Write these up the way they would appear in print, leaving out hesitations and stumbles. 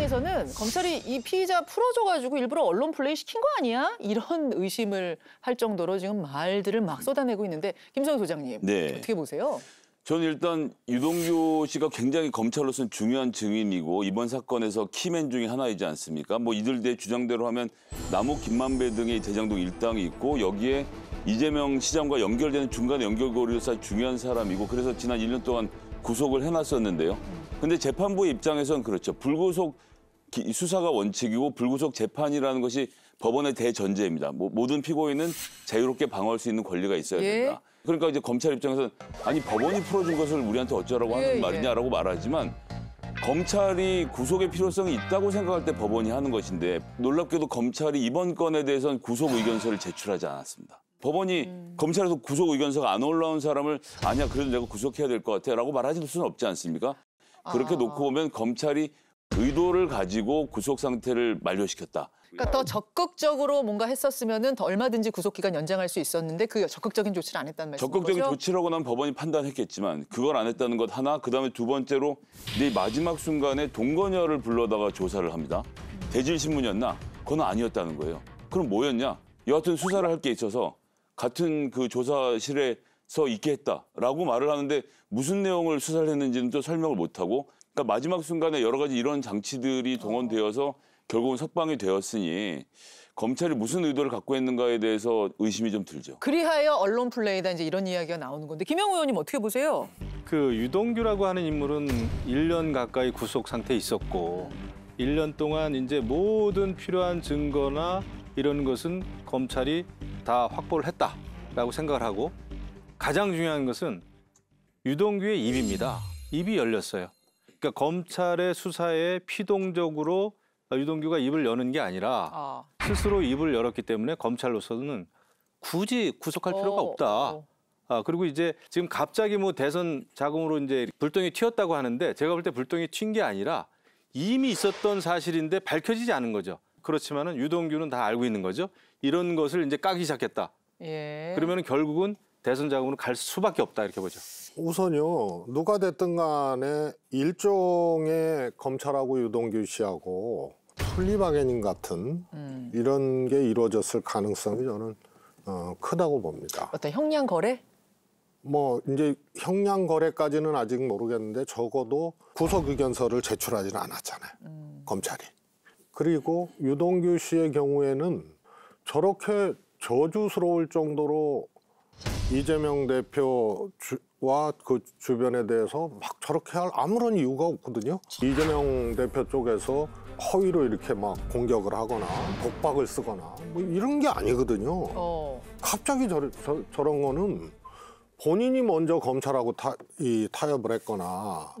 입장에서는 검찰이 이 피의자 풀어줘가지고 일부러 언론 플레이 시킨 거 아니야? 이런 의심을 할 정도로 지금 말들을 막 쏟아내고 있는데 김성현 소장님 네. 어떻게 보세요? 저는 일단 유동규 씨가 굉장히 검찰로서는 중요한 증인이고 이번 사건에서 키맨 중에 하나이지 않습니까? 뭐 이들의 주장대로 하면 남욱, 김만배 등의 대장동 일당이 있고 여기에 이재명 시장과 연결되는 중간에 연결고리로서 중요한 사람이고 그래서 지난 1년 동안 구속을 해놨었는데요. 근데 재판부의 입장에서는 그렇죠. 불구속 수사가 원칙이고 불구속 재판이라는 것이 법원의 대전제입니다. 모든 피고인은 자유롭게 방어할 수 있는 권리가 있어야 된다. 그러니까 이제 검찰 입장에서는 아니 법원이 풀어준 것을 우리한테 어쩌라고 하는 말이냐라고 말하지만 검찰이 구속의 필요성이 있다고 생각할 때 법원이 하는 것인데 놀랍게도 검찰이 이번 건에 대해서는 구속 의견서를 제출하지 않았습니다. 법원이 검찰에서 구속 의견서가 안 올라온 사람을 아니야 그래도 내가 구속해야 될 것 같아라고 말하실 수는 없지 않습니까? 그렇게 놓고 보면 검찰이 의도를 가지고 구속 상태를 만료시켰다. 그러니까 더 적극적으로 뭔가 했었으면은 더 얼마든지 구속 기간 연장할 수 있었는데 그 적극적인 조치를 안 했다는 말씀이죠? 적극적인 조치라고 난 법원이 판단했겠지만 그걸 안 했다는 것 하나, 그다음에 두 번째로 내 마지막 순간에 동거녀를 불러다가 조사를 합니다. 대질신문이었나? 그건 아니었다는 거예요. 그럼 뭐였냐? 여하튼 수사를 할 게 있어서 같은 그 조사실에서 있게 했다라고 말을 하는데 무슨 내용을 수사를 했는지는 또 설명을 못하고 그러니까 마지막 순간에 여러 가지 이런 장치들이 동원되어서 결국은 석방이 되었으니 검찰이 무슨 의도를 갖고 있는가에 대해서 의심이 좀 들죠. 그리하여 언론 플레이다 이제 이런 이야기가 나오는 건데 김영우 의원님 어떻게 보세요? 그 유동규라고 하는 인물은 1년 가까이 구속 상태에 있었고 1년 동안 이제 모든 필요한 증거나 이런 것은 검찰이 다 확보를 했다라고 생각을 하고 가장 중요한 것은 유동규의 입입니다. 입이 열렸어요. 그러니까 검찰의 수사에 피동적으로 유동규가 입을 여는 게 아니라 스스로 입을 열었기 때문에 검찰로서는 굳이 구속할 필요가 없다. 그리고 이제 지금 갑자기 뭐 대선 자금으로 이제 불똥이 튀었다고 하는데 제가 볼 때 불똥이 튄 게 아니라 이미 있었던 사실인데 밝혀지지 않은 거죠. 그렇지만은 유동규는 다 알고 있는 거죠. 이런 것을 이제 까기 시작했다. 그러면은 결국은 대선 자금으로 갈 수밖에 없다 이렇게 보죠. 우선요, 누가 됐든 간에 일종의 검찰하고 유동규 씨하고 플리바게닝 같은 이런 게 이루어졌을 가능성이 저는 크다고 봅니다. 어떤 형량 거래? 뭐 이제 형량 거래까지는 아직 모르겠는데 적어도 구속 의견서를 제출하지는 않았잖아요. 검찰이. 그리고 유동규 씨의 경우에는 저렇게 저주스러울 정도로 이재명 대표와 그 주변에 대해서 막 저렇게 할 아무런 이유가 없거든요. 이재명 대표 쪽에서 허위로 이렇게 막 공격을 하거나 독박을 쓰거나 뭐 이런 게 아니거든요. 갑자기 저런 거는 본인이 먼저 검찰하고 타협을 했거나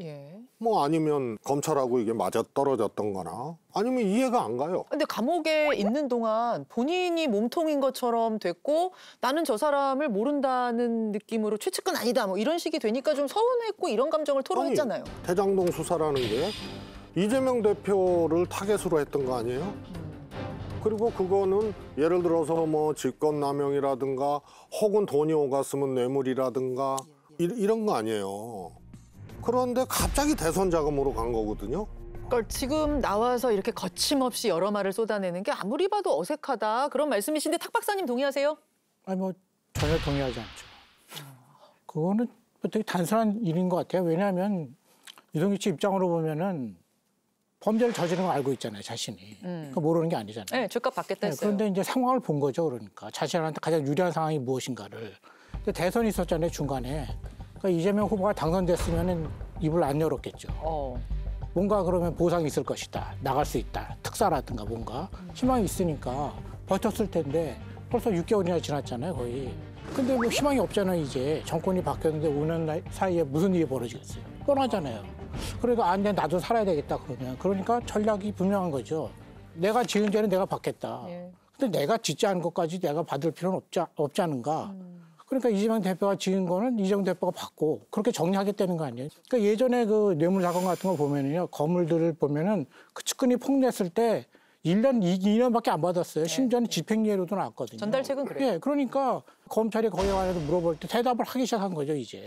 뭐 아니면 검찰하고 이게 맞아떨어졌던 거나 아니면 이해가 안 가요. 근데 감옥에 있는 동안 본인이 몸통인 것처럼 됐고 나는 저 사람을 모른다는 느낌으로 최측근 아니다 뭐 이런 식이 되니까 좀 서운했고 이런 감정을 토로했잖아요. 아니, 대장동 수사라는 게 이재명 대표를 타겟으로 했던 거 아니에요? 그리고 그거는 예를 들어서 뭐 직권남용이라든가 혹은 돈이 오갔으면 뇌물이라든가 이런 거 아니에요. 그런데 갑자기 대선 자금으로 간 거거든요. 그걸 지금 나와서 이렇게 거침없이 여러 말을 쏟아내는 게 아무리 봐도 어색하다 그런 말씀이신데 탁 박사님 동의하세요? 아니 뭐 전혀 동의하지 않죠. 그거는 되게 단순한 일인 것 같아요. 왜냐하면 유동규 씨 입장으로 보면은 범죄를 저지른 걸 알고 있잖아요, 자신이. 그러니까 모르는 게 아니잖아요. 네, 죄값 받겠다 했어요. 그런데 이제 상황을 본 거죠, 그러니까. 자신한테 가장 유리한 상황이 무엇인가를. 근데 대선이 있었잖아요, 중간에. 그러니까 이재명 후보가 당선됐으면 입을 안 열었겠죠. 뭔가 그러면 보상이 있을 것이다. 나갈 수 있다. 특사라든가 뭔가. 희망이 있으니까 버텼을 텐데 벌써 6개월이나 지났잖아요, 거의. 근데 뭐 희망이 없잖아요, 이제. 정권이 바뀌었는데 5년 사이에 무슨 일이 벌어지겠어요. 뻔하잖아요. 그래도 안 돼, 나도 살아야 되겠다, 그러면. 그러니까 전략이 분명한 거죠. 내가 지은 죄는 내가 받겠다. 근데 내가 짓지 않은 것까지 내가 받을 필요는 없지 않은가. 그러니까 이재명 대표가 지은 거는 이재명 대표가 받고 그렇게 정리하겠다는 거 아니에요. 그러니까 예전에 그 뇌물 사건 같은 거 보면은요, 거물들을 보면은 그 측근이 폭냈을 때 1년, 2년밖에 안 받았어요. 심지어는 집행유예로도 나왔거든요. 전달책은 그래요. 그러니까 검찰이 거기에 관해서 물어볼 때 대답을 하기 시작한 거죠, 이제.